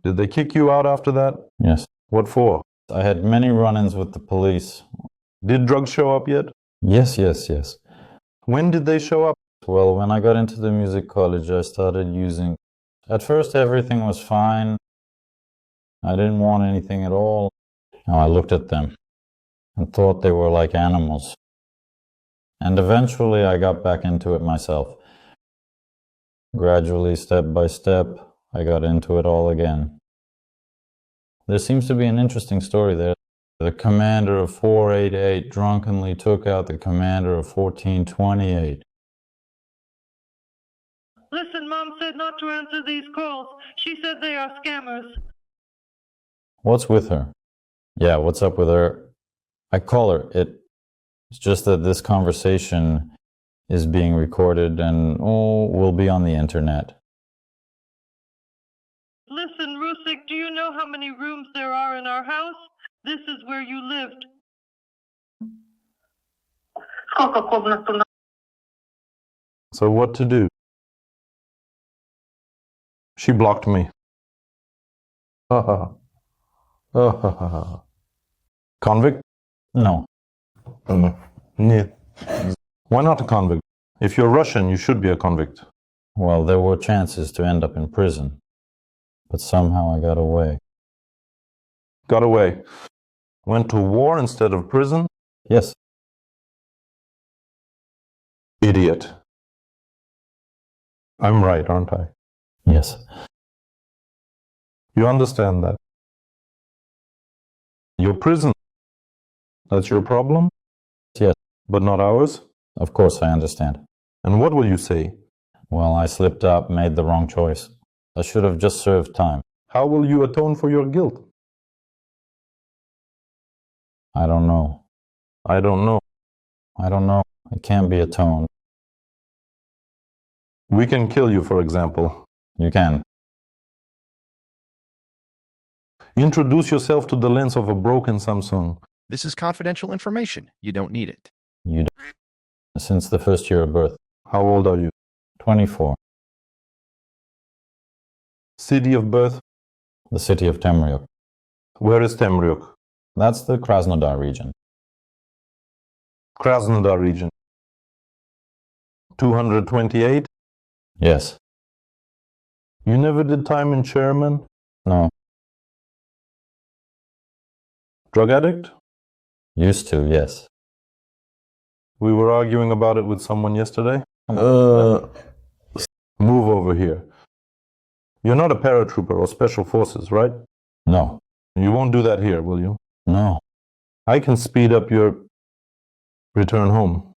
Did they kick you out after that? Yes. What for? I had many run-ins with the police. Did drugs show up yet? Yes. When did they show up? Well, when I got into the music college, I started using... At first, everything was fine. I didn't want anything at all. Now I looked at them and thought they were like animals. And eventually, I got back into it myself. Gradually, step by step, I got into it all again. There seems to be an interesting story there. The commander of 488 drunkenly took out the commander of 1428. Listen, Mom said not to answer these calls. She said they are scammers. What's with her? Yeah, what's up with her? I call her. It's just that this conversation is being recorded and, will be on the internet. Listen, Rusik, do you know how many rooms there are in our house? This is where you lived. So what to do? She blocked me. Convict? No. Yeah. Why not a convict? If you're Russian, you should be a convict. Well, there were chances to end up in prison. But somehow I got away. Got away. Went to war instead of prison? Yes. Idiot. I'm right, aren't I? Yes. You understand that? Your prison. That's your problem? Yes. But not ours? Of course I understand. And what will you say? Well, I slipped up, made the wrong choice. I should have just served time. How will you atone for your guilt? I don't know. I don't know. I don't know. It can't be atoned. We can kill you, for example. You can. Introduce yourself to the lens of a broken Samsung. This is confidential information. You don't need it. You don't. Since the first year of birth. How old are you? 24. City of birth? The city of Temryuk. Where is Temryuk? That's the Krasnodar region. Krasnodar region. 228? Yes. You never did time in Sherman? No. Drug addict? Used to, yes. We were arguing about it with someone yesterday. Move over here. You're not a paratrooper or special forces, right? No. You won't do that here, will you? No. I can speed up your return home.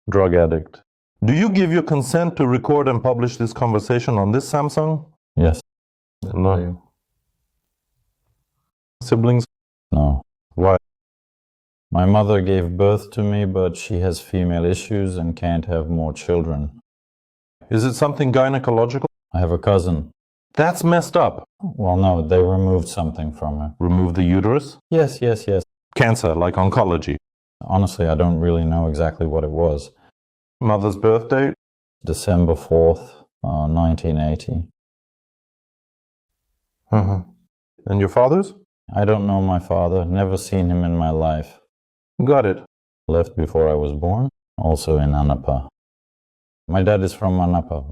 Drug addict. Do you give your consent to record and publish this conversation on this Samsung? Yes. No. Siblings? No. Why? My mother gave birth to me, but she has female issues and can't have more children. Is it something gynecological? I have a cousin. That's messed up. Well, no, they removed something from her. Remove the uterus? Yes. Cancer, like oncology. Honestly, I don't really know exactly what it was. Mother's birthday? December 4th, 1980. And your father's? I don't know my father, never seen him in my life. Got it. Left before I was born, also in Anapa. My dad is from Anapa.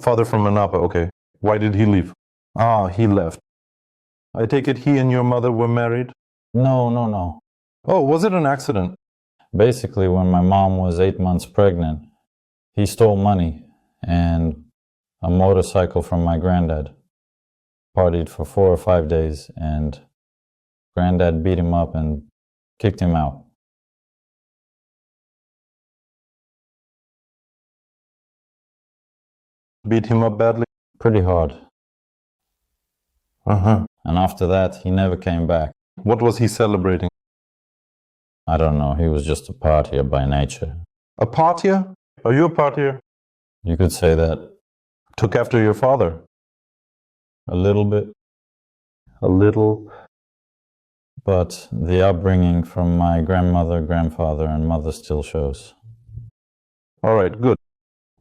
Father from Anapa, okay. Why did he leave? He left. I take it he and your mother were married? No. Oh, was it an accident? Basically, when my mom was 8 months pregnant, he stole money and a motorcycle from my granddad. Partied for 4 or 5 days, and granddad beat him up and kicked him out. Beat him up badly? Pretty hard. And after that, he never came back. What was he celebrating? I don't know, he was just a partier by nature. A partier? Are you a partier? You could say that. Took after your father? A little bit. A little. But the upbringing from my grandmother, grandfather, and mother still shows. All right, good.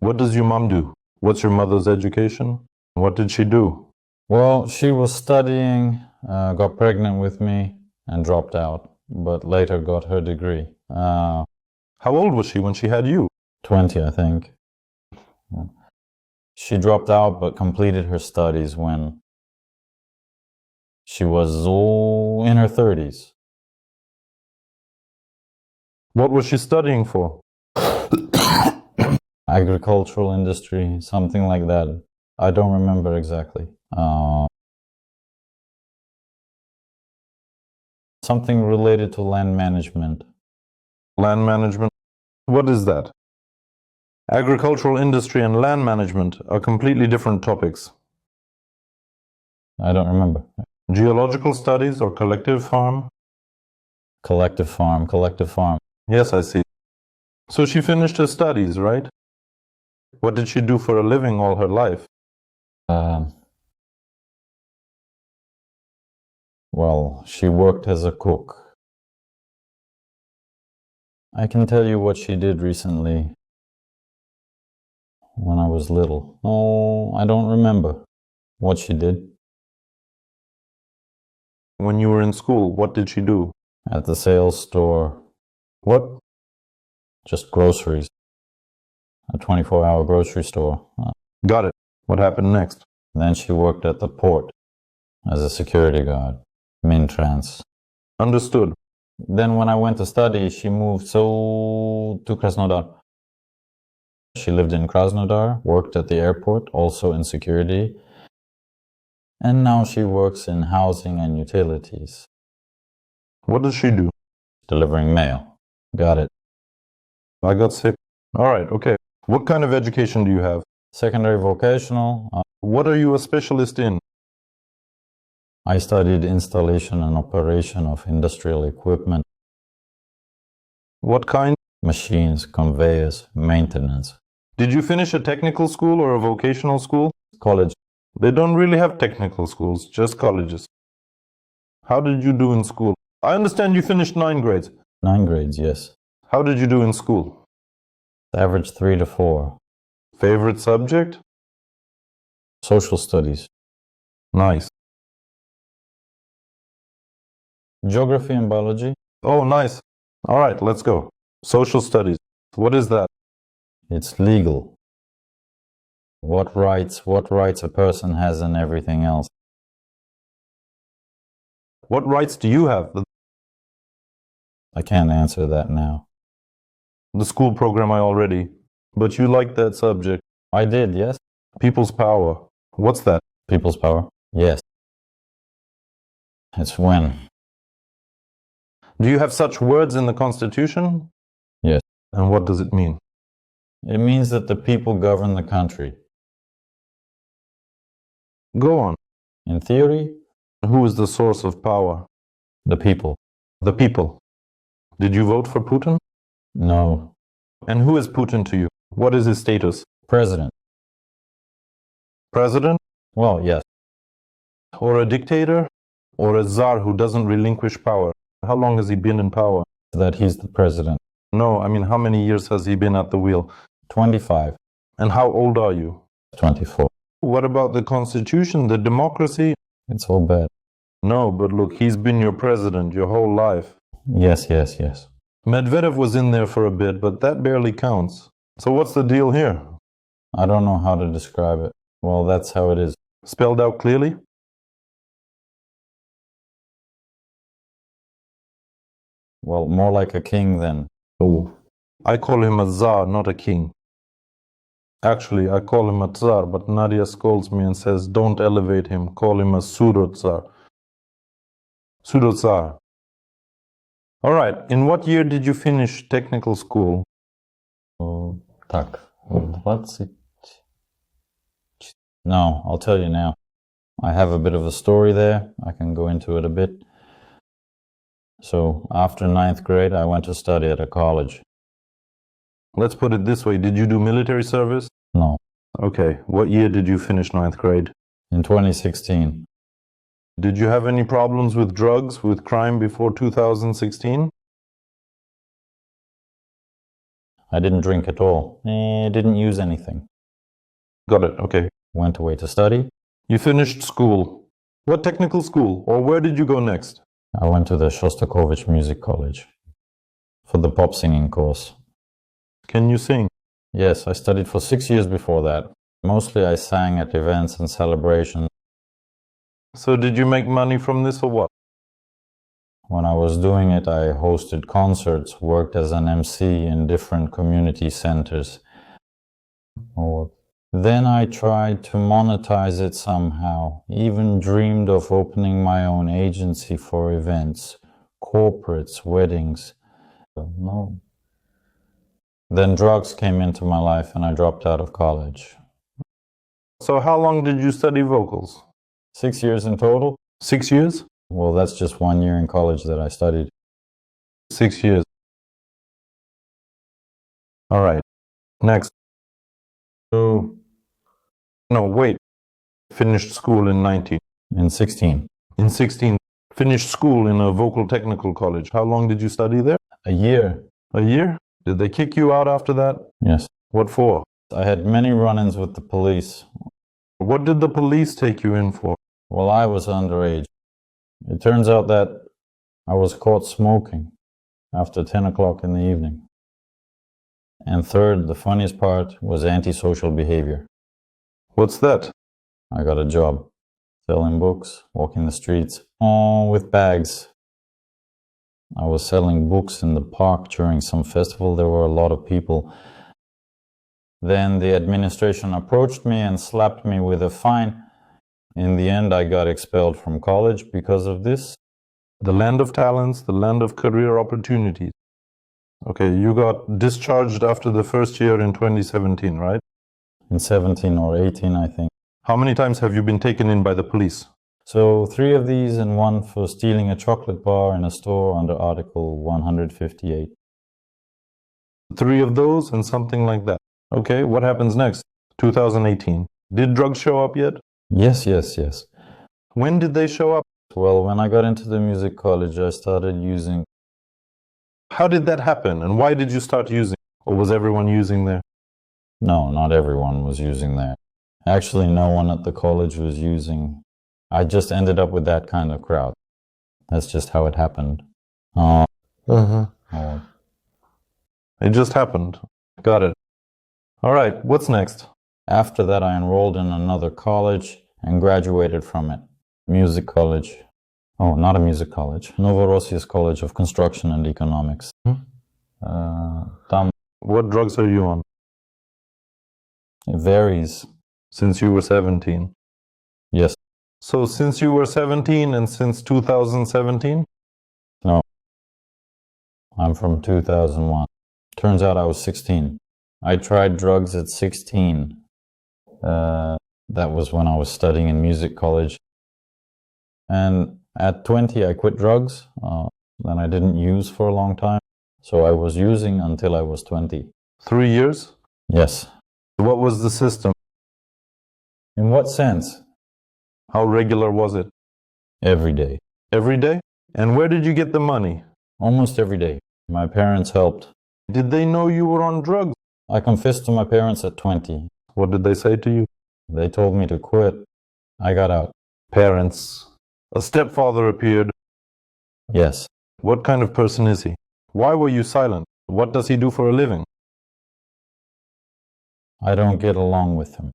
What does your mom do? What's your mother's education? What did she do? Well, she was studying, got pregnant with me, and dropped out, but later got her degree. How old was she when she had you? 20, I think. She dropped out but completed her studies when she was in her 30s. What was she studying for? Agricultural industry, something like that. I don't remember exactly. Something related to land management. Land management? What is that? Agricultural industry and land management are completely different topics. I don't remember. Geological studies or collective farm? Collective farm, collective farm. Yes, I see. So she finished her studies, right? What did she do for a living all her life? Well, she worked as a cook. I can tell you what she did recently when I was little. Oh, I don't remember what she did. When you were in school, what did she do? At the sales store. What? Just groceries. A 24-hour grocery store. Got it. What happened next? Then she worked at the port as a security guard. Mintrans. Understood. Then when I went to study, she moved to Krasnodar. She lived in Krasnodar, worked at the airport, also in security. And now she works in housing and utilities. What does she do? Delivering mail. Got it. I got sick. All right, okay. What kind of education do you have? Secondary vocational. What are you a specialist in? I studied installation and operation of industrial equipment. What kind? Machines, conveyors, maintenance. Did you finish a technical school or a vocational school? College. They don't really have technical schools, just colleges. How did you do in school? I understand you finished 9 grades. 9 grades, yes. How did you do in school? Average 3 to 4. Favorite subject? Social studies. Nice. Geography and biology. Oh, nice. All right, let's go. Social studies. What is that? It's legal. What rights a person has and everything else. What rights do you have? I can't answer that now. The school program I already. But you like that subject. I did, yes. People's power. What's that? People's power? Yes. It's when. Do you have such words in the Constitution? Yes. And what does it mean? It means that the people govern the country. Go on. In theory, Who is the source of power? the people. The people. Did you vote for Putin? No. And who is Putin to you? What is his status? President. President? Well, yes. Or a dictator? Or a czar who doesn't relinquish power? How long has he been in power? That he's the president. No, I mean, how many years has he been at the wheel? 25. And how old are you? 24. What about the Constitution, the democracy? It's all bad. No, but look, he's been your president your whole life. Yes, yes, yes. Medvedev was in there for a bit, but that barely counts. So what's the deal here? I don't know how to describe it. Well, that's how it is. Spelled out clearly? Well, more like a king then. Oh. I call him a czar, not a king. Actually, I call him a tsar, but Nadia scolds me and says, don't elevate him, call him a pseudo-tsar. Pseudo-tsar. All right, in what year did you finish technical school? Так, 20. No, I'll tell you now. I have a bit of a story there. I can go into it a bit. So, after 9th grade, I went to study at a college. Let's put it this way, did you do military service? No. Okay, what year did you finish 9th grade? In 2016. Did you have any problems with drugs, with crime before 2016? I didn't drink at all. I didn't use anything. Got it, okay. went away to study. You finished school. What technical school, or where did you go next? I went to the Shostakovich Music College for the pop singing course. Can you sing? Yes, I studied for 6 years before that. Mostly I sang at events and celebrations. So did you make money from this or what? When I was doing it, I hosted concerts, worked as an MC in different community centers. Then I tried to monetize it somehow, even dreamed of opening my own agency for events, corporates, weddings. No. Then drugs came into my life and I dropped out of college. So how long did you study vocals? 6 years in total? 6 years? Well, that's just 1 year in college that I studied. 6 years. All right. Next. So, No, wait. Finished school in 19. in 16. In 16. Finished school in a vocal technical college. How long did you study there? A year. A year? Did they kick you out after that? Yes. What for? I had many run-ins with the police. What did the police take you in for? Well, I was underage. It turns out that I was caught smoking after 10 o'clock in the evening. And third, the funniest part was antisocial behavior. What's that? I got a job selling books, walking the streets, with bags. I was selling books in the park during some festival. There were a lot of people. Then the administration approached me and slapped me with a fine. In the end, I got expelled from college because of this. The land of talents, the land of career opportunities. Okay, you got discharged after the first year in 2017, right? In 17 or 18, I think. How many times have you been taken in by the police? So 3 of these and 1 for stealing a chocolate bar in a store under Article 158. 3 of those and something like that. Okay, what happens next? 2018. Did drugs show up yet? Yes. When did they show up? Well, when I got into the music college, I started using... How did that happen, and why did you start using? Or was everyone using there? No, not everyone was using that. Actually, no one at the college was using... I just ended up with that kind of crowd. That's just how it happened. It just happened. Got it. All right, what's next? After that, I enrolled in another college and graduated from it. Music college. Oh, not a music college. Novorossiysk College of Construction and Economics. What drugs are you on? It varies. Since you were 17? Yes. So since you were 17 and since 2017? No. I'm from 2001. Turns out I was 16. I tried drugs at 16. That was when I was studying in music college. And at 20, I quit drugs. Then I didn't use for a long time. So I was using until I was 20. 3 years? Yes. What was the system? In what sense? How regular was it? Every day. Every day? And where did you get the money? Almost every day. My parents helped. Did they know you were on drugs? I confessed to my parents at 20. What did they say to you? They told me to quit. I got out. Parents. A stepfather appeared. Yes. What kind of person is he? Why were you silent? What does he do for a living? I don't get along with him.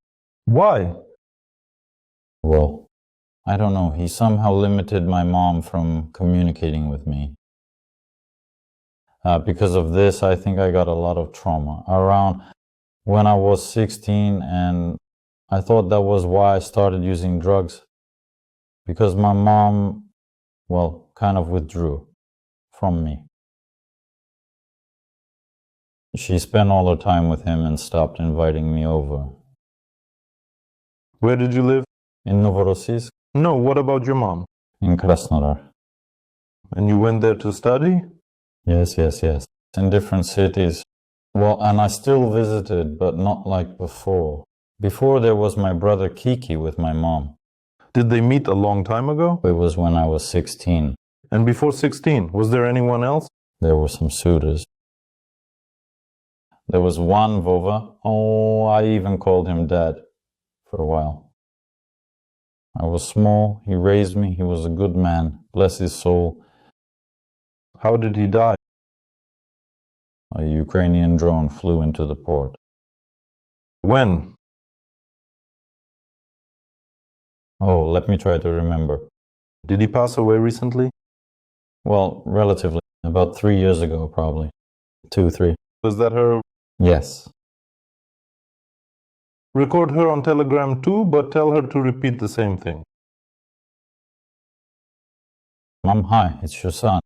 Why? Well, I don't know. He somehow limited my mom from communicating with me. Because of this, I think I got a lot of trauma. Around when I was 16, and I thought that was why I started using drugs. Because my mom, well, kind of withdrew from me. She spent all her time with him and stopped inviting me over. Where did you live? In Novorossiysk? No, what about your mom? In Krasnodar. And you went there to study? Yes. In different cities. Well, and I still visited, but not like before. Before there was my brother Kiki with my mom. Did they meet a long time ago? It was when I was 16. And before 16, was there anyone else? There were some suitors. There was one Vova. Oh, I even called him Dad. for a while. I was small, he raised me, he was a good man, bless his soul. How did he die? A Ukrainian drone flew into the port. When? Oh, let me try to remember. Did he pass away recently? Well, relatively. About 3 years ago, probably. 2, 3. Was that her? Yes. Record her on Telegram too, but tell her to repeat the same thing. Mom, hi, it's your son.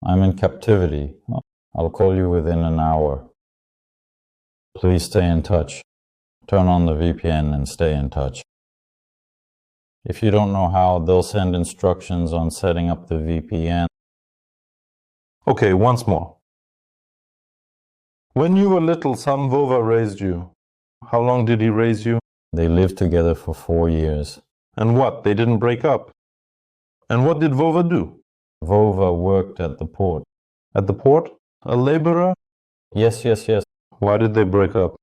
I'm in captivity. I'll call you within an hour. Please stay in touch. Turn on the VPN and stay in touch. If you don't know how, they'll send instructions on setting up the VPN. Okay, once more. When you were little, son Vova raised you. How long did he raise you? They lived together for 4 years. And what? They didn't break up? And what did Vova do? Vova worked at the port. At the port? A laborer? Yes. Why did they break up?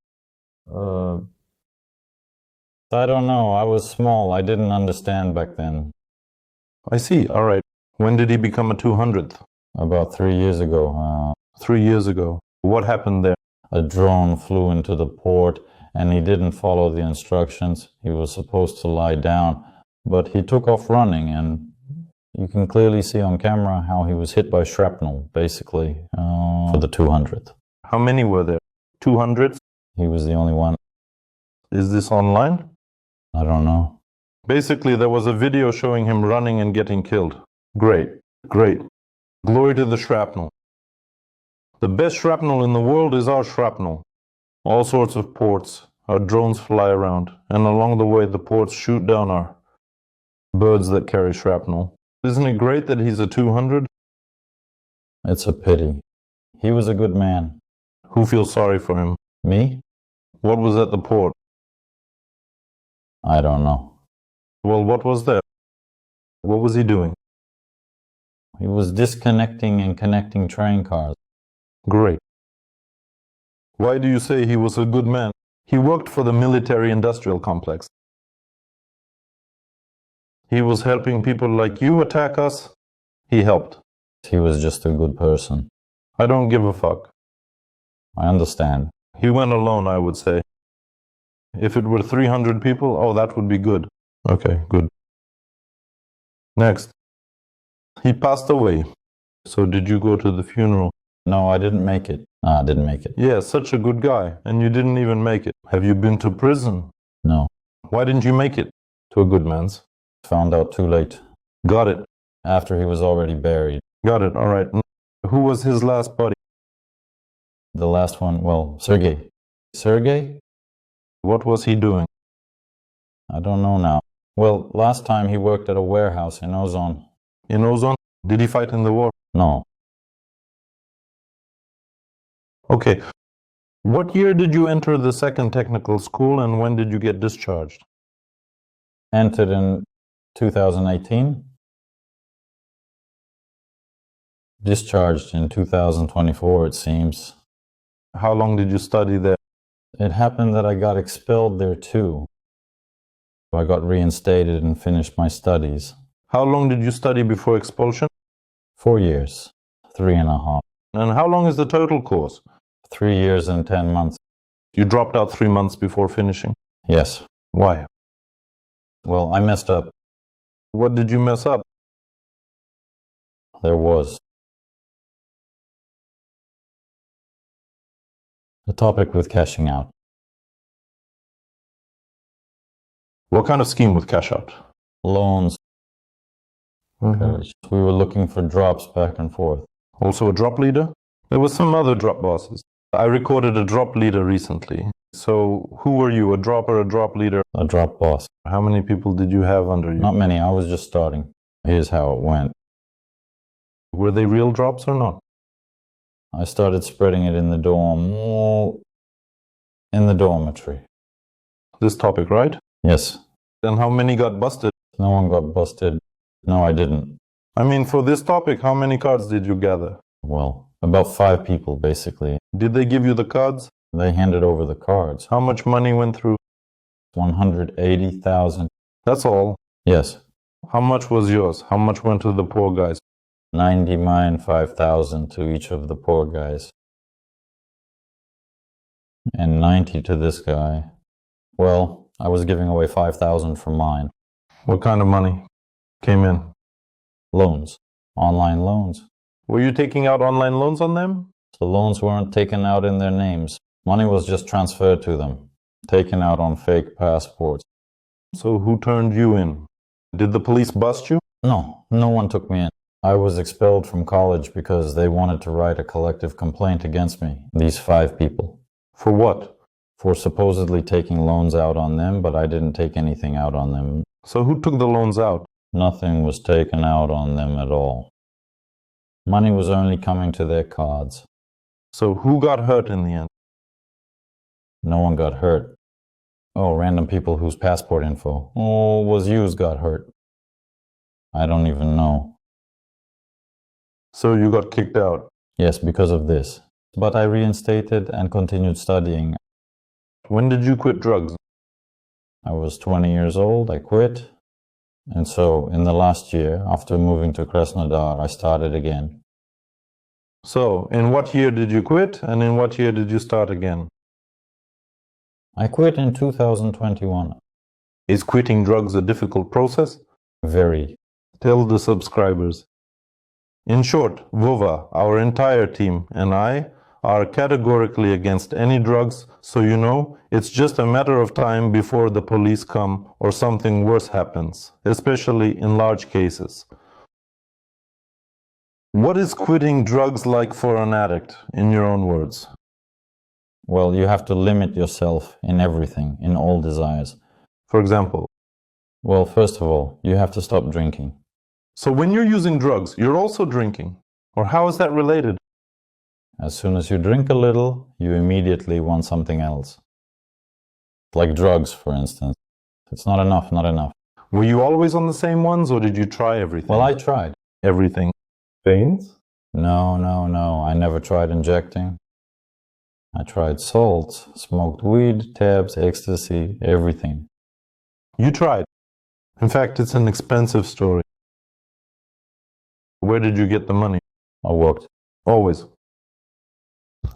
I don't know. I was small. I didn't understand back then. I see. All right. When did he become a 200th? About 3 years ago. 3 years ago. What happened there? A drone flew into the port and he didn't follow the instructions. He was supposed to lie down, but he took off running, and you can clearly see on camera how he was hit by shrapnel, basically, for the 200th. How many were there? 200? He was the only one. Is this online? I don't know. Basically, there was a video showing him running and getting killed. Great. Glory to the shrapnel. The best shrapnel in the world is our shrapnel. All sorts of ports, our drones fly around, and along the way the ports shoot down our birds that carry shrapnel. Isn't it great that he's a 200? It's a pity. He was a good man. Who feels sorry for him? Me? What was at the port? I don't know. Well, what was there? What was he doing? He was disconnecting and connecting train cars. Great. Why do you say he was a good man? He worked for the military-industrial complex. He was helping people like you attack us. He helped. He was just a good person. I don't give a fuck. I understand. He went alone, I would say. If it were 300 people, oh, that would be good. Okay, good. Next. He passed away. So did you go to the funeral? No, I didn't make it. I didn't make it. Yeah, such a good guy, and you didn't even make it. Have you been to prison? No. Why didn't you make it? To a good man's. Found out too late. Got it. After he was already buried. Got it, all right. Who was his last buddy? The last one, well, Sergei. Sergei? What was he doing? I don't know now. Well, last time he worked at a warehouse in Ozon. In Ozon? Did he fight in the war? No. Okay. What year did you enter the second technical school, and when did you get discharged? Entered in 2018. Discharged in 2024, it seems. How long did you study there? It happened that I got expelled there too. I got reinstated and finished my studies. How long did you study before expulsion? 4 years. 3.5. And how long is the total course? 3 years and 10 months. You dropped out 3 months before finishing. Yes. Why? Well, I messed up. What did you mess up? There was. The topic with cashing out. What kind of scheme with cash out? Loans. Mm-hmm. We were looking for drops back and forth. Also a drop leader? There were some other drop bosses. I recorded a drop leader recently. So who were you, a drop or a drop leader? A drop boss. How many people did you have under you? Not many, I was just starting. Here's how it went. Were they real drops or not? I started spreading it in the dorm. In the dormitory. This topic, right? Yes. And how many got busted? No one got busted. No, I didn't. I mean, for this topic, how many cards did you gather? Well, about 5 people, basically. Did they give you the cards? They handed over the cards. How much money went through? 180,000. That's all. Yes. How much was yours? How much went to the poor guys? 90 mine, 5,000 to each of the poor guys. And 90 to this guy. Well, I was giving away 5,000 from mine. What kind of money came in? Loans. Online loans. Were you taking out online loans on them? The loans weren't taken out in their names. Money was just transferred to them, taken out on fake passports. So who turned you in? Did the police bust you? No, no one took me in. I was expelled from college because they wanted to write a collective complaint against me, these 5 people. For what? For supposedly taking loans out on them, but I didn't take anything out on them. So who took the loans out? Nothing was taken out on them at all. Money was only coming to their cards. So who got hurt in the end? No one got hurt. Oh, random people whose passport info was used got hurt. I don't even know. So you got kicked out? Yes, because of this. But I reinstated and continued studying. When did you quit drugs? I was 20 years old, I quit. And so, in the last year, after moving to Krasnodar, I started again. So, in what year did you quit, and in what year did you start again? I quit in 2021. Is quitting drugs a difficult process? Very. Tell the subscribers. In short, Vova, our entire team, and I are categorically against any drugs, so you know, it's just a matter of time before the police come or something worse happens, especially in large cases. What is quitting drugs like for an addict, in your own words? Well, you have to limit yourself in everything, in all desires. For example? Well, first of all, you have to stop drinking. So when you're using drugs, you're also drinking? Or how is that related? As soon as you drink a little, you immediately want something else. Like drugs, for instance. It's not enough, not enough. Were you always on the same ones, or did you try everything? Well, I tried. Everything. Veins? No. I never tried injecting. I tried salts, smoked weed, tabs, ecstasy, everything. You tried. In fact, it's an expensive story. Where did you get the money? I worked. Always.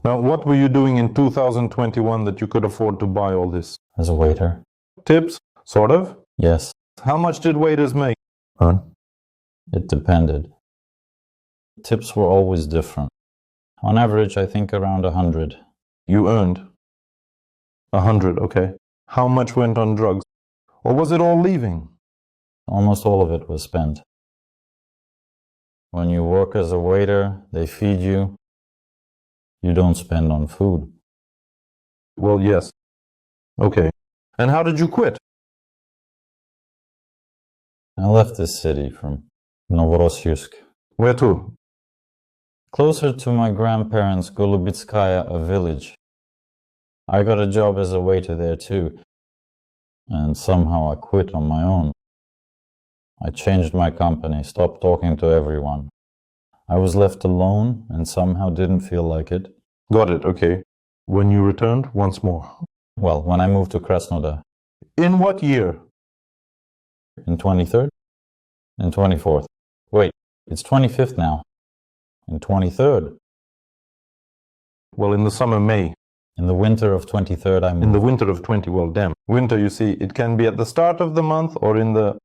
Now, what were you doing in 2021 that you could afford to buy all this? As a waiter. Tips? Sort of? Yes. How much did waiters make? It depended. Tips were always different. On average, I think around 100. You earned? 100, okay. How much went on drugs? Or was it all leaving? Almost all of it was spent. When you work as a waiter, they feed you. You don't spend on food. Well, yes. Okay. And how did you quit? I left this city from Novorossiysk. Where to? Closer to my grandparents' Golubitskaya, a village. I got a job as a waiter there too. And somehow I quit on my own. I changed my company, stopped talking to everyone. I was left alone and somehow didn't feel like it. Got it, okay. When you returned, once more. Well, when I moved to Krasnodar. In what year? In 23rd? In 24th. Wait, it's 25th now. In 23rd. Well, in the summer, May. In the winter of 23rd, I moved. In the winter of 20, well, damn. Winter, you see, it can be at the start of the month or in the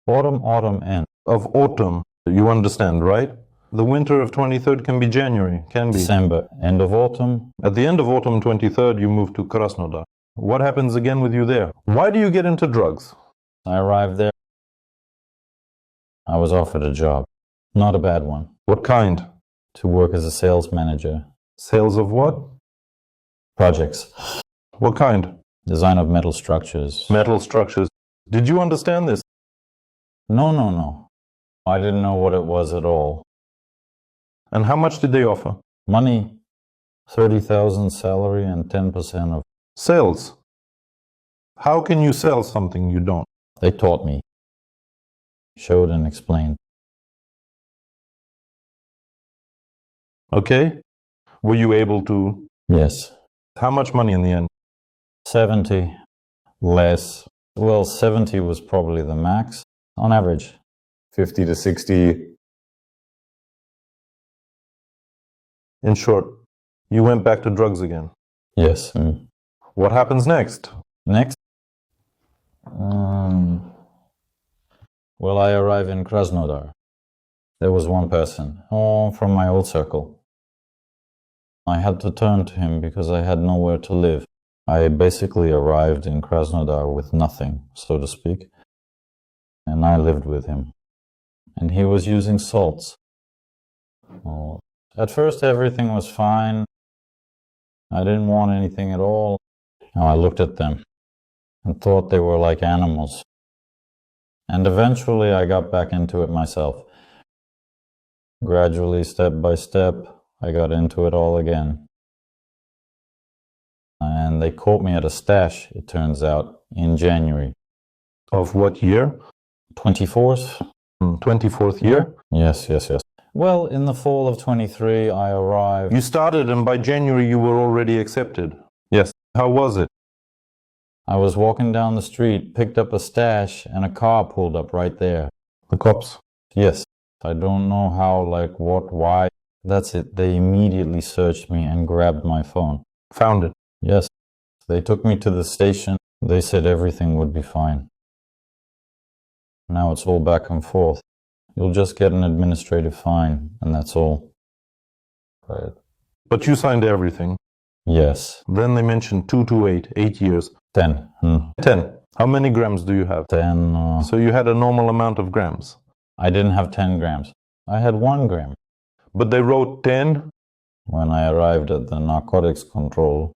autumn end. Of autumn. You understand, right? The winter of 23rd can be January, can be. December, end of autumn. At the end of autumn 23rd, you move to Krasnodar. What happens again with you there? Why do you get into drugs? I arrived there. I was offered a job. Not a bad one. What kind? To work as a sales manager. Sales of what? Projects. What kind? Design of metal structures. Metal structures. Did you understand this? No. I didn't know what it was at all. And how much did they offer? Money, 30,000 salary and 10% of... Sales. How can you sell something you don't? They taught me. Showed and explained. Okay. Were you able to? Yes. How much money in the end? 70. Less. Well, 70 was probably the max. On average. 50 to 60. In short, you went back to drugs again. Yes. What happens next? Next? Well, I arrive in Krasnodar. There was one person, from my old circle. I had to turn to him because I had nowhere to live. I basically arrived in Krasnodar with nothing, so to speak, and I lived with him. And he was using salts. At first everything was fine. I didn't want anything at all. I looked at them and thought they were like animals. And eventually I got back into it myself. Gradually, step by step, I got into it all again. And they caught me at a stash, it turns out, in January. Of what year? 24th? 24th year? Yes. Well, in the fall of 23, I arrived. You started and by January you were already accepted. Yes. How was it? I was walking down the street, picked up a stash, and a car pulled up right there. The cops? Yes. I don't know how, what, why. That's it. They immediately searched me and grabbed my phone. Found it? Yes. They took me to the station. They said everything would be fine. Now it's all back and forth. You'll just get an administrative fine, and that's all. Right. But you signed everything. Yes. Then they mentioned 2 to 8, 8 years. 10. 10. How many grams do you have? 10. So you had a normal amount of grams. I didn't have 10 grams. I had 1 gram. But they wrote 10? When I arrived at the narcotics control.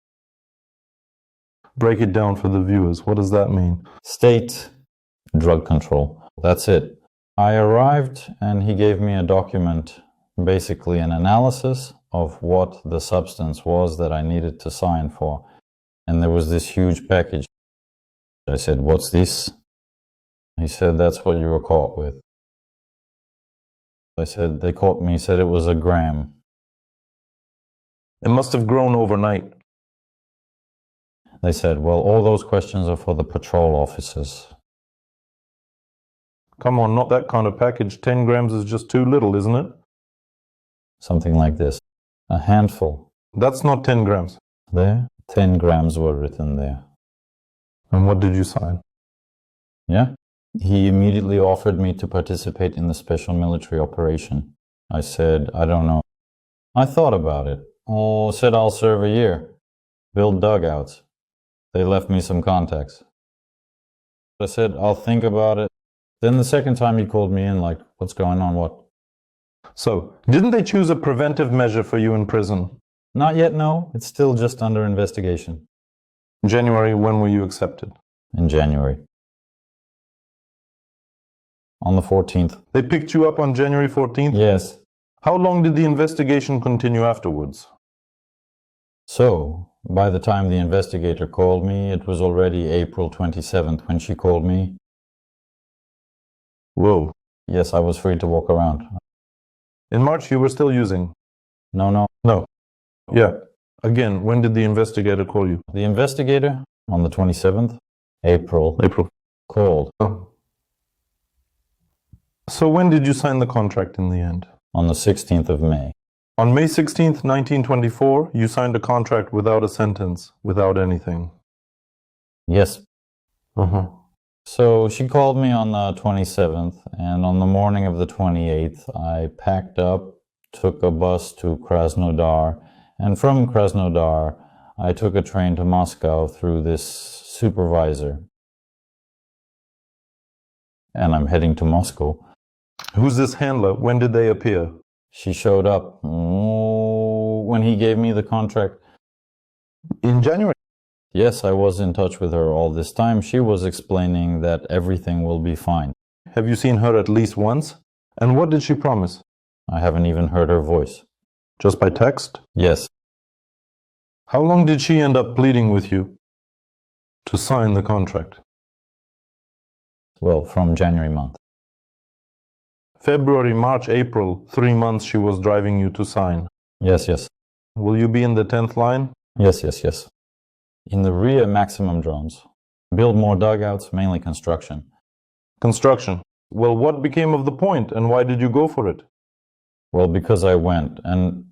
Break it down for the viewers. What does that mean? State drug control. That's it. I arrived and he gave me a document, basically an analysis of what the substance was that I needed to sign for. And there was this huge package. I said, "What's this?" He said, "That's what you were caught with." I said, "They caught me," he said it was 1 gram. It must have grown overnight. They said, "Well, all those questions are for the patrol officers." Come on, not that kind of package. 10 grams is just too little, isn't it? Something like this. A handful. That's not 10 grams. There, 10 grams were written there. And what did you sign? Yeah? He immediately offered me to participate in the special military operation. I said, "I don't know." I thought about it. Said I'll serve a year. Build dugouts. They left me some contacts. I said, "I'll think about it." Then the second time he called me in, "What's going on, what?" So, didn't they choose a preventive measure for you in prison? Not yet, no. It's still just under investigation. January, when were you accepted? In January. On the 14th. They picked you up on January 14th? Yes. How long did the investigation continue afterwards? So, by the time the investigator called me, it was already April 27th when she called me. Whoa. Yes, I was free to walk around. In March, you were still using? No. No. Yeah. Again, when did the investigator call you? The investigator, on the 27th, April, called. Oh. So when did you sign the contract in the end? On the 16th of May. On May 16th, 1924, you signed a contract without a sentence, without anything. Yes. Uh-huh. So she called me on the 27th, and on the morning of the 28th, I packed up, took a bus to Krasnodar, and from Krasnodar, I took a train to Moscow through this supervisor. And I'm heading to Moscow. Who's this handler? When did they appear? She showed up when he gave me the contract. In January? Yes, I was in touch with her all this time. She was explaining that everything will be fine. Have you seen her at least once? And what did she promise? I haven't even heard her voice. Just by text? Yes. How long did she end up pleading with you to sign the contract? Well, from January month. February, March, April, 3 months she was driving you to sign. Yes. Will you be in the 10th line? Yes. In the rear maximum drones. Build more dugouts, mainly construction. Construction. Well, what became of the point and why did you go for it? Well, because I went and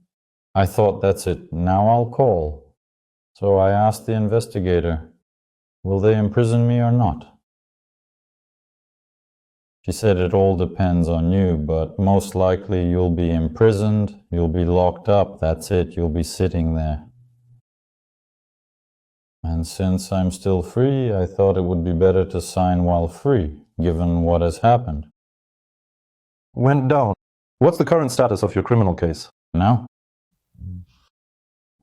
I thought, that's it, now I'll call. So I asked the investigator, will they imprison me or not? She said, it all depends on you, but most likely you'll be imprisoned, you'll be locked up, that's it, you'll be sitting there. And since I'm still free, I thought it would be better to sign while free, given what has happened. Went down. What's the current status of your criminal case? Now?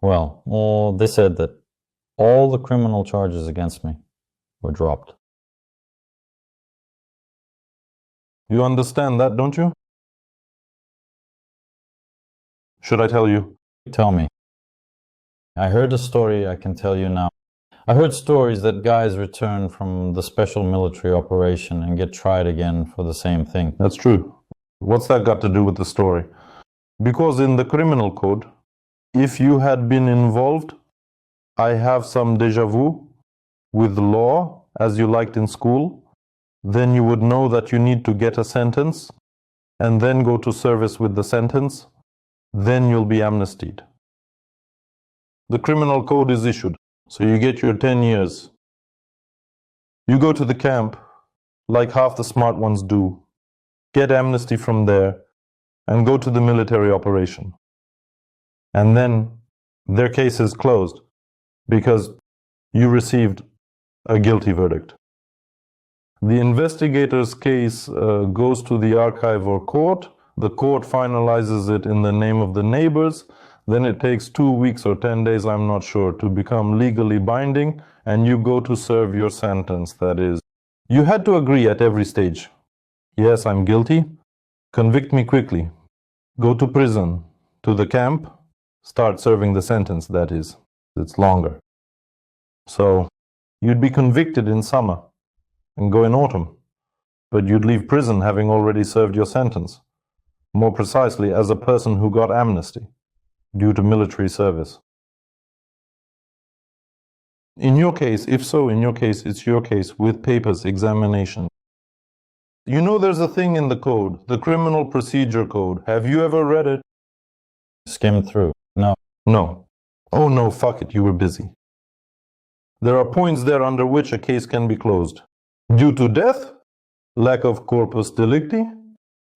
Well, they said that all the criminal charges against me were dropped. You understand that, don't you? Should I tell you? Tell me. I heard a story I can tell you now. I heard stories that guys return from the special military operation and get tried again for the same thing. That's true. What's that got to do with the story? Because in the criminal code, if you had been involved, I have some déjà vu with law, as you liked in school, then you would know that you need to get a sentence and then go to service with the sentence, then you'll be amnestied. The criminal code is issued, so you get your 10 years. You go to the camp, like half the smart ones do, get amnesty from there, and go to the military operation. And then their case is closed because you received a guilty verdict. The investigator's case goes to the archive or court. The court finalizes it in the name of the neighbors. Then it takes 2 weeks or 10 days, I'm not sure, to become legally binding, and you go to serve your sentence. That is, you had to agree at every stage. Yes, I'm guilty. Convict me quickly. Go to prison, to the camp, start serving the sentence, that is. It's longer. So, you'd be convicted in summer and go in autumn, but you'd leave prison having already served your sentence. More precisely, as a person who got amnesty due to military service. In your case, if so, in your case, it's your case with papers, examination. You know there's a thing in the code, the Criminal Procedure Code. Have you ever read it? Skimmed through. No. No. Oh no, fuck it, you were busy. There are points there under which a case can be closed. Due to death, lack of corpus delicti,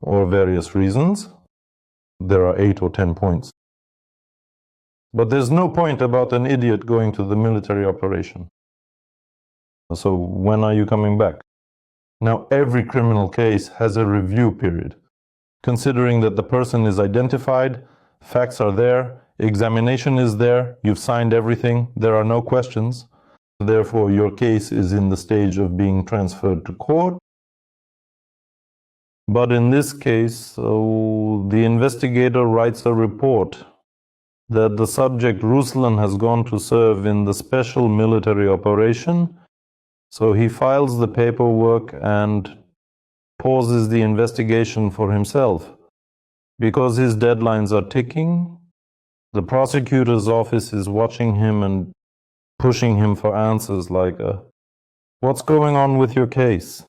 or various reasons. There are 8 or 10 points. But there's no point about an idiot going to the military operation. So when are you coming back? Now, every criminal case has a review period. Considering that the person is identified, facts are there, examination is there, you've signed everything, there are no questions. Therefore, your case is in the stage of being transferred to court. But in this case, the investigator writes a report that the subject Ruslan has gone to serve in the special military operation. So he files the paperwork and pauses the investigation for himself. Because his deadlines are ticking, the prosecutor's office is watching him and pushing him for answers like, what's going on with your case?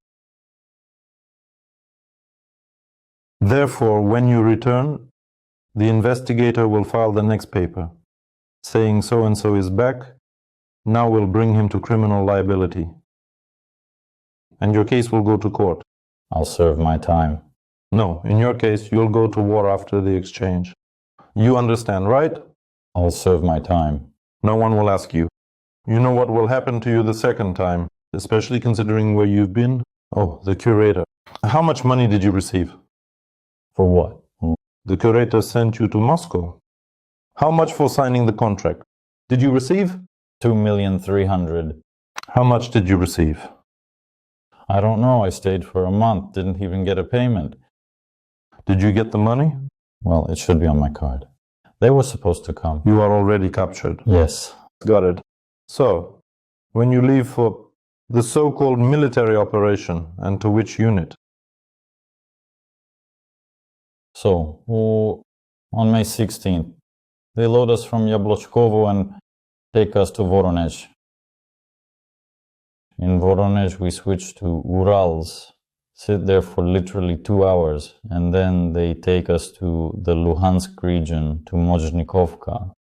Therefore, when you return, the investigator will file the next paper, saying so-and-so is back, now we'll bring him to criminal liability. And your case will go to court. I'll serve my time. No, in your case, you'll go to war after the exchange. You understand, right? I'll serve my time. No one will ask you. You know what will happen to you the second time, especially considering where you've been? Oh, the curator. How much money did you receive? For what? The curator sent you to Moscow. How much for signing the contract? Did you receive? 2,300,000. How much did you receive? I don't know. I stayed for a month, didn't even get a payment. Did you get the money? Well, it should be on my card. They were supposed to come. You are already captured. Yes. Got it. So, when you leave for the so-called military operation, and to which unit? So, on May 16th, they load us from Yablochkovo and take us to Voronezh. In Voronezh, we switched to Urals, sit there for literally 2 hours, and then they take us to the Luhansk region, to Mozhnikovka.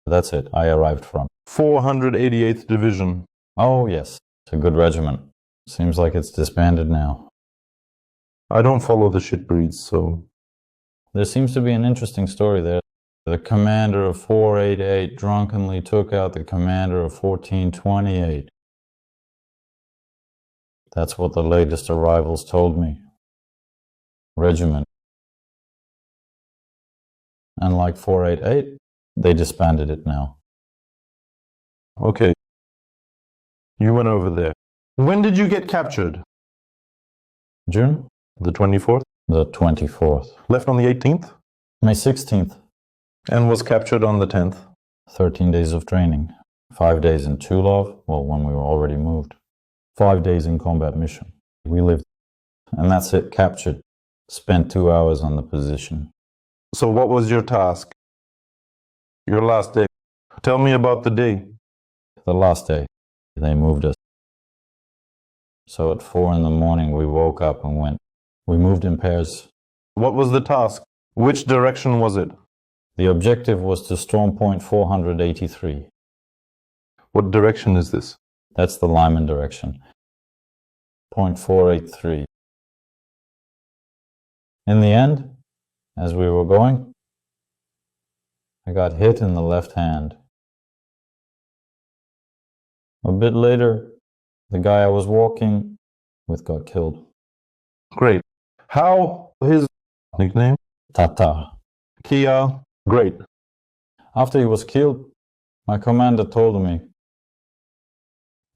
That's it, I arrived from. 488th Division. Oh, yes, it's a good regiment. Seems like it's disbanded now. I don't follow the shit breeds, so... There seems to be an interesting story there. The commander of 488 drunkenly took out the commander of 1428. That's what the latest arrivals told me. Regiment. Unlike 488, they disbanded it now. Okay. You went over there. When did you get captured? June? The 24th? The 24th. Left on the 18th? May 16th. And was captured on the 10th? 13 days of training. 5 days in Chulov, well, when we were already moved. 5 days in combat mission. We lived. And that's it, captured. Spent 2 hours on the position. So what was your task? Your last day? Tell me about the day. The last day, they moved us. So at 4 in the morning, we woke up and went. We moved in pairs. What was the task? Which direction was it? The objective was to storm point 483. What direction is this? That's the Lyman direction. Point 483. In the end, as we were going, I got hit in the left hand. A bit later, the guy I was walking with got killed. Great. How his nickname? Tatar. Kia. Great. After he was killed, my commander told me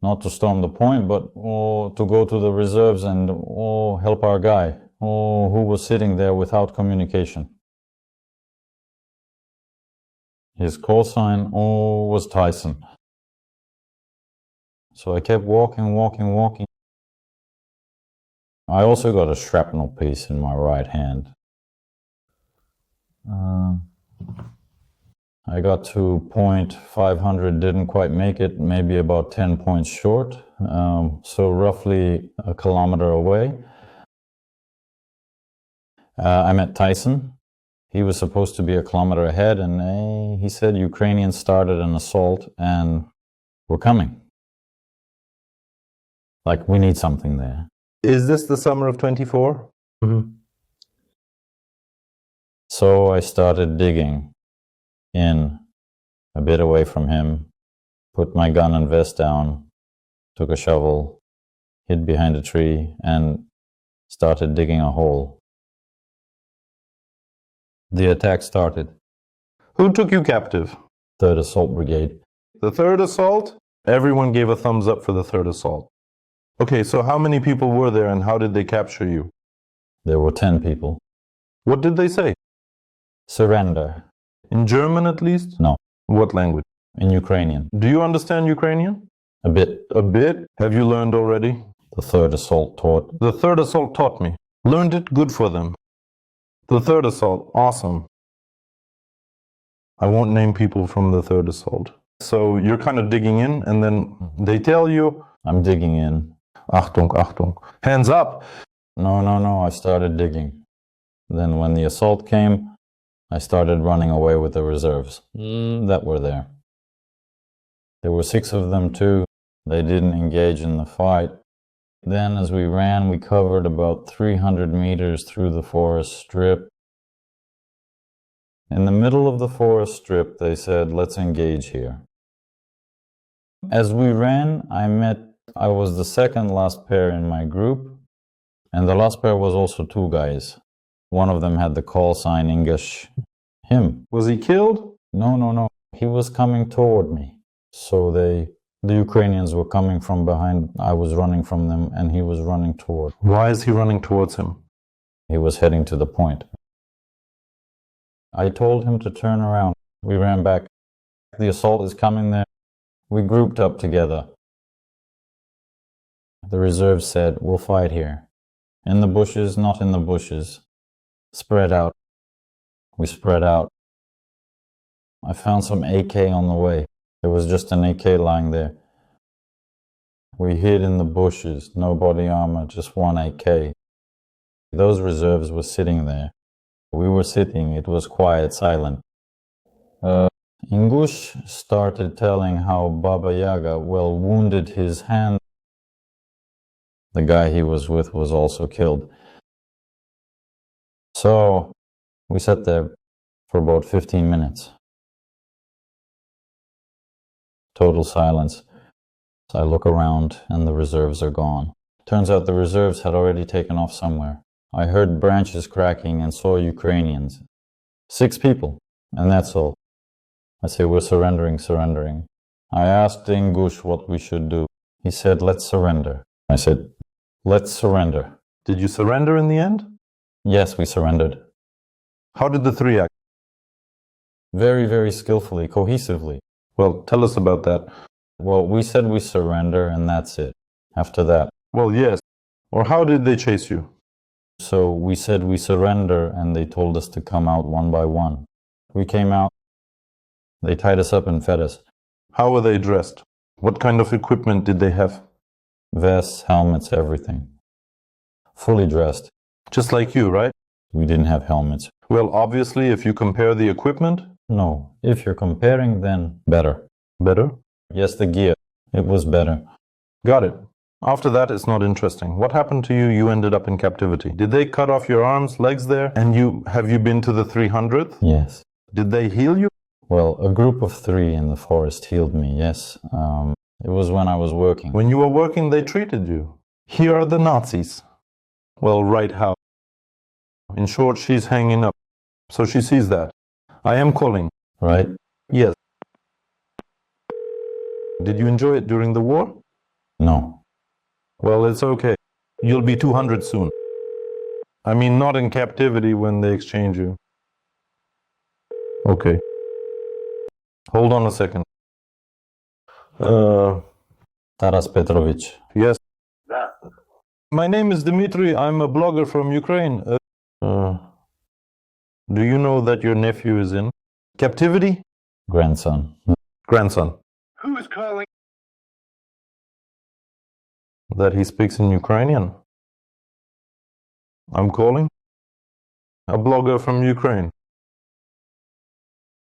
not to storm the point, but to go to the reserves and help our guy who was sitting there without communication. His call sign was Tyson. So I kept walking. I also got a shrapnel piece in my right hand. I got to point 500, didn't quite make it, maybe about 10 points short, so roughly a kilometer away. I met Tyson. He was supposed to be a kilometer ahead, and he said Ukrainians started an assault and we're coming. Like, we need something there. Is this the summer of 24? So I started digging in a bit away from him, put my gun and vest down, took a shovel, hid behind a tree, and started digging a hole. The attack started. Who took you captive? 3rd Assault Brigade. The 3rd Assault? Everyone gave a thumbs up for the 3rd Assault. Okay, so how many people were there and how did they capture you? There were 10 people. What did they say? Surrender. In German at least? No. What language? In Ukrainian. Do you understand Ukrainian? A bit. A bit? Have you learned already? The 3rd Assault taught. The 3rd Assault taught me. Learned it, good for them. The 3rd Assault, awesome. I won't name people from the 3rd Assault. So you're kind of digging in and then they tell you... I'm digging in. Achtung, Achtung. Hands up! No, I started digging. Then when the assault came, I started running away with the reserves that were there. There were 6 of them too. They didn't engage in the fight. Then as we ran, we covered about 300 meters through the forest strip. In the middle of the forest strip, they said, let's engage here. As we ran, I was the second last pair in my group, and the last pair was also 2 guys. One of them had the call sign English. Him. Was he killed? No. He was coming toward me. So the Ukrainians were coming from behind. I was running from them, and he was running toward. Why is he running towards him? He was heading to the point. I told him to turn around. We ran back. The assault is coming there. We grouped up together. The reserve said, we'll fight here. In the bushes, not in the bushes. Spread out. We spread out. I found some AK on the way. There was just an AK lying there. We hid in the bushes, no body armor, just one AK. Those reserves were sitting there. We were sitting, it was quiet, silent. Ingush started telling how Baba Yaga, wounded his hand. The guy he was with was also killed. So, we sat there for about 15 minutes. Total silence. I look around and the reserves are gone. Turns out the reserves had already taken off somewhere. I heard branches cracking and saw Ukrainians. 6 people, and that's all. I say, we're surrendering. I asked Ingush what we should do. He said, let's surrender. I said, let's surrender. Did you surrender in the end? Yes, we surrendered. How did the 3 act? Very, very skillfully, cohesively. Well, tell us about that. Well, we said we surrender and that's it. After that. Well, yes. Or how did they chase you? So we said we surrender and they told us to come out one by one. We came out. They tied us up and fed us. How were they dressed? What kind of equipment did they have? Vests, helmets, everything. Fully dressed. Just like you, right? We didn't have helmets. Well, obviously, if you compare the equipment... No. If you're comparing, then better. Better? Yes, the gear. It was better. Got it. After that, it's not interesting. What happened to you? You ended up in captivity. Did they cut off your arms, legs there? And have you been to the 300th? Yes. Did they heal you? Well, a group of 3 in the forest healed me, yes. It was when I was working. When you were working, they treated you. Here are the Nazis. Well, right how? In short, she's hanging up. So she sees that. I am calling. Right? Yes. Did you enjoy it during the war? No. Well, it's okay. You'll be 200 soon. I mean, not in captivity when they exchange you. Okay. Hold on a second. Taras Petrovich. Yes. My name is Dmytro. I'm a blogger from Ukraine. Do you know that your nephew is in captivity? Grandson. Grandson. Who is calling? That he speaks in Ukrainian. I'm calling. A blogger from Ukraine.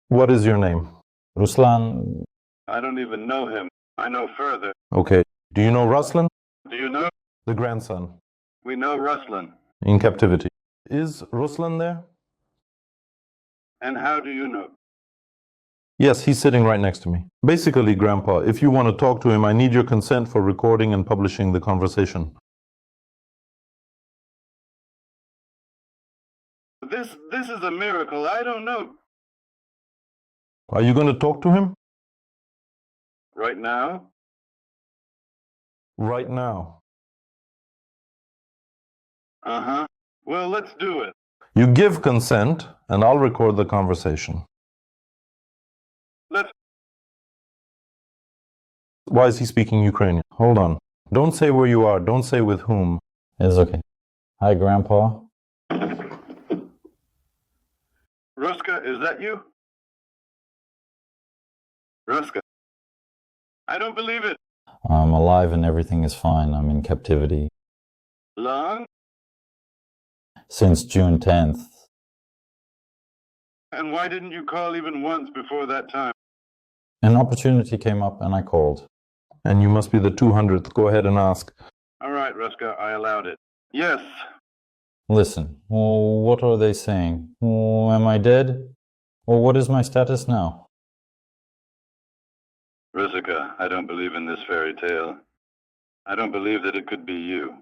What is your name? Ruslan. I don't even know him. I know further. Okay. Do you know Ruslan? Do you know? The grandson. We know Ruslan. In captivity. Is Ruslan there? And how do you know? Yes, he's sitting right next to me. Basically, Grandpa, if you want to talk to him, I need your consent for recording and publishing the conversation. This is a miracle. I don't know. Are you going to talk to him? Right now? Right now. Uh-huh. Well, let's do it. You give consent, and I'll record the conversation. Let's... Why is he speaking Ukrainian? Hold on. Don't say where you are. Don't say with whom. It's okay. Hi, Grandpa. Ruska, is that you? Ruska. I don't believe it. I'm alive and everything is fine. I'm in captivity. Long? Since June 10th. And why didn't you call even once before that time? An opportunity came up and I called. And you must be the 200th. Go ahead and ask. All right, Ruska, I allowed it. Yes. Listen, what are they saying? Am I dead? Or what is my status now? Ruska, I don't believe in this fairy tale. I don't believe that it could be you.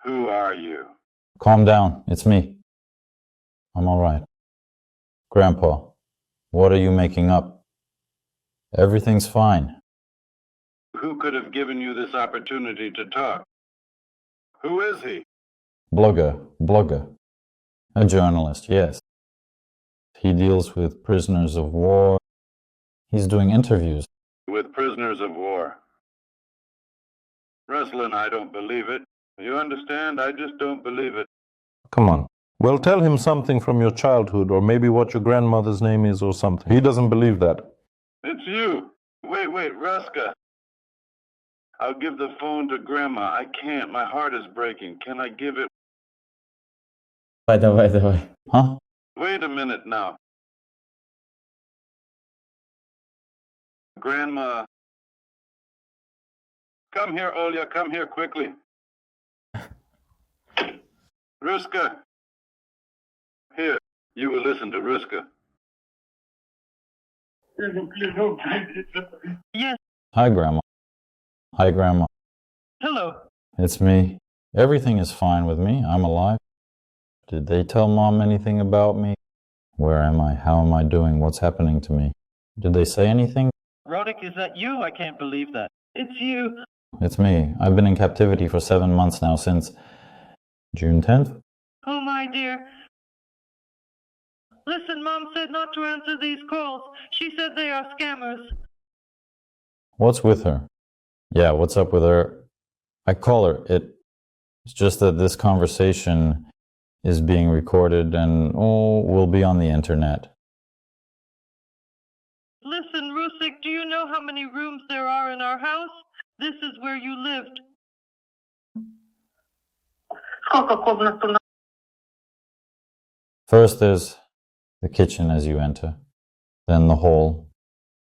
Who are you? Calm down, it's me. I'm all right. Grandpa, what are you making up? Everything's fine. Who could have given you this opportunity to talk? Who is he? Blogger. A journalist, yes. He deals with prisoners of war. He's doing interviews. With prisoners of war. Ruslan, I don't believe it. You understand? I just don't believe it. Come on. Well, tell him something from your childhood, or maybe what your grandmother's name is or something. He doesn't believe that. It's you. Wait, Ruska. I'll give the phone to Grandma. I can't. My heart is breaking. Can I give it? Давай. Huh? Wait a minute now. Grandma. Come here, Olya. Come here quickly. Ruska. Here. You will listen to Ruska. Yes, Hi, Grandma. Hi, Grandma. hello. It's me. Everything is fine with me. I'm alive. Did they tell Mom anything about me? Where am I? How am I doing? What's happening to me? Did they say anything? Roddick, is that you? I can't believe that. It's you. It's me. I've been in captivity for 7 months now, since June 10th. Oh, my dear. Listen, Mom said not to answer these calls. She said they are scammers. What's with her? Yeah, what's up with her? I call her. It's just that this conversation is being recorded and, will be on the internet. Listen, Rusik, do you know how many rooms there are in our house? This is where you lived. First there's the kitchen as you enter, then the hall,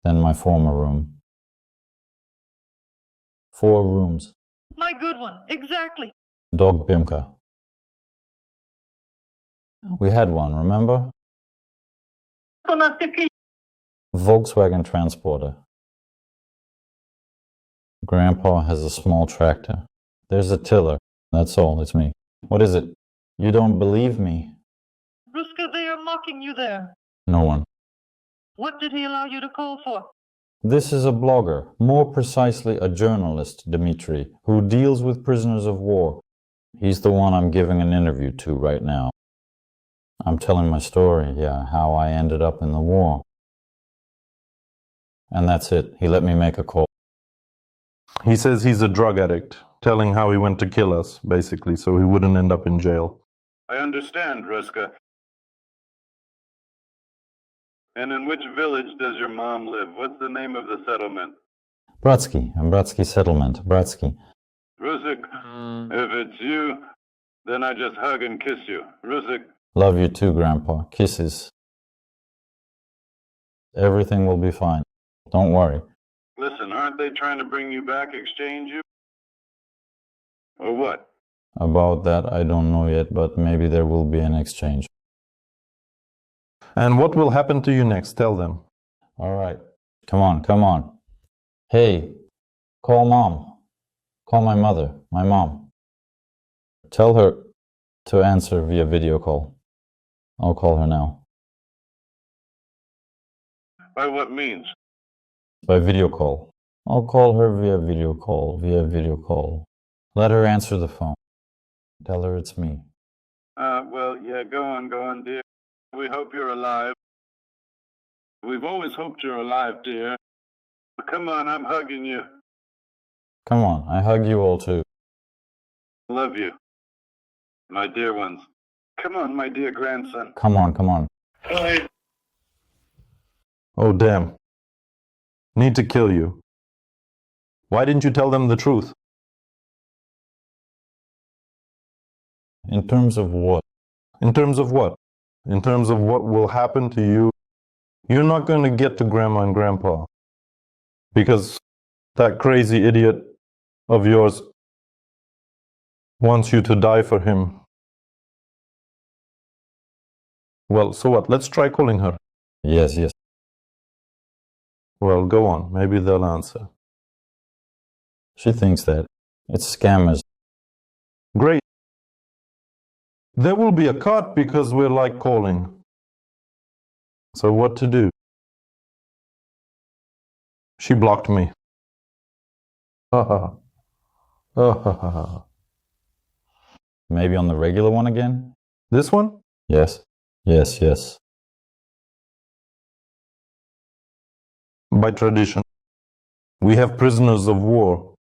then my former room. 4 rooms. My good one, exactly. Dog Bimka. We had one, remember? Volkswagen Transporter. Grandpa has a small tractor. There's a tiller. That's all, it's me. What is it? You don't believe me? Ruska, they are mocking you there. No one. What did he allow you to call for? This is a blogger, more precisely a journalist, Dmytro, who deals with prisoners of war. He's the one I'm giving an interview to right now. I'm telling my story, how I ended up in the war. And that's it. He let me make a call. He says he's a drug addict, telling how he went to kill us, basically, so he wouldn't end up in jail. I understand, Ruska. And in which village does your mom live? What's the name of the settlement? Bratsky settlement, Bratsky. Rusik, if it's you, then I just hug and kiss you. Rusik. Love you too, Grandpa. Kisses. Everything will be fine. Don't worry. Listen, aren't they trying to bring you back, exchange you? Or what? About that, I don't know yet, but maybe there will be an exchange. And what will happen to you next? Tell them. All right. Come on. Hey, call Mom. Call my mother, my mom. Tell her to answer via video call. I'll call her now. By what means? By video call. I'll call her via video call. Let her answer the phone. Tell her it's me. Well, yeah, go on, dear. We hope you're alive. We've always hoped you're alive, dear. Come on, I'm hugging you. Come on, I hug you all too. Love you, my dear ones. Come on, my dear grandson. Come on. Bye. Oh, damn. Need to kill you. Why didn't you tell them the truth? In terms of what? In terms of what? In terms of what will happen to you. You're not going to get to Grandma and Grandpa. Because that crazy idiot of yours wants you to die for him. Well, so what? Let's try calling her. Yes. Well, go on. Maybe they'll answer. She thinks that. It's scammers. Great. There will be a cut because we're like calling. So what to do? She blocked me. Maybe on the regular one again? This one? Yes. By tradition, we have prisoners of war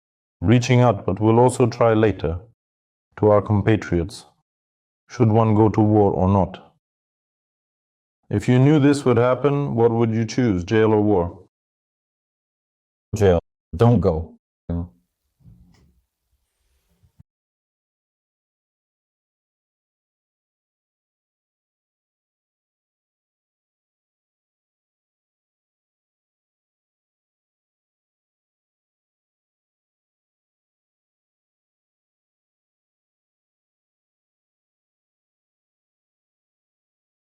reaching out, but we'll also try later to our compatriots, should one go to war or not. If you knew this would happen, what would you choose, jail or war? jail. Don't go.